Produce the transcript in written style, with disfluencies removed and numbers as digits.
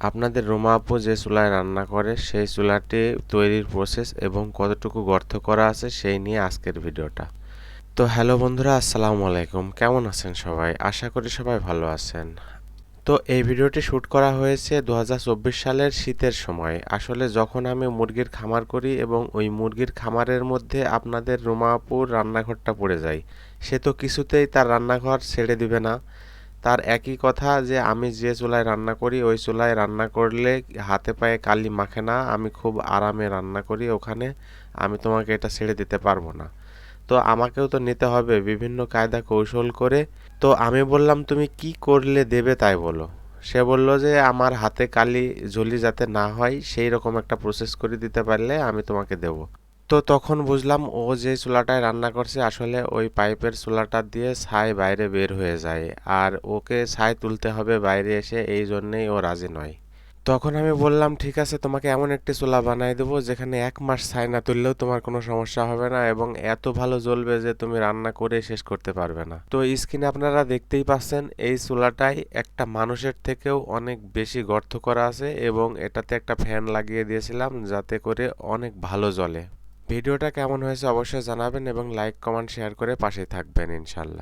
আপনাদের রুমা আপু যে চুলায় রান্না করে সেই চুলাটি তৈরির প্রসেস এবং কতটুকু গর্ত করা আছে সেই নিয়ে আজকের ভিডিওটা। তো হ্যালো বন্ধুরা, আসসালামু আলাইকুম। কেমন আছেন সবাই? আশা করি সবাই ভালো আছেন। তো এই ভিডিওটি শ্যুট করা হয়েছে ২০২৪ সালের শীতের সময়। আসলে যখন আমি মুরগির খামার করি এবং ওই মুরগির খামারের মধ্যে আপনাদের রুমা আপুর রান্নাঘরটা পড়ে যায়, সে তো কিছুতেই তার রান্নাঘর ছেড়ে দিবে না। তার একই কথা যে আমি যে চুলায় রান্না করি ওই চুলায় রান্না করলে হাতে পায়ে কালি মাখে না, আমি খুব আরামে রান্না করি ওখানে, আমি তোমাকে এটা ছেড়ে দিতে পারবো না। তো আমাকেও তো নিতে হবে বিভিন্ন কায়দা কৌশল করে। তো আমি বললাম তুমি কি করলে দেবে তাই বলো। সে বলল যে আমার হাতে কালি ঝুলি যাতে না হয় সেই রকম একটা প্রসেস করে দিতে পারলে আমি তোমাকে দেব। তো তখন বুঝলাম ও যে চুলাটায় রান্না করছে আসলে ওই পাইপের চুলাটা দিয়ে ছাই বাইরে বের হয়ে যায়, আর ওকে ছাই তুলতে হবে বাইরে এসে, এই জন্যেই ও রাজি নয়। তখন আমি বললাম ঠিক আছে, তোমাকে এমন একটি চুলা বানাই দেবো যেখানে ১ মাস ছাই না তুললেও তোমার কোনো সমস্যা হবে না এবং এত ভালো জ্বলবে যে তুমি রান্না করে শেষ করতে পারবে না। তো স্ক্রিনে আপনারা দেখতেই পাচ্ছেন এই চুলাটাই একটা মানুষের থেকেও অনেক বেশি গর্ত করা আছে এবং এটাতে একটা ফ্যান লাগিয়ে দিয়েছিলাম যাতে করে অনেক ভালো জ্বলে। ভিডিওটা কেমন হয়েছে অবশ্যই জানাবেন এবং লাইক কমেন্ট শেয়ার করে পাশে থাকবেন ইনশাল্লাহ।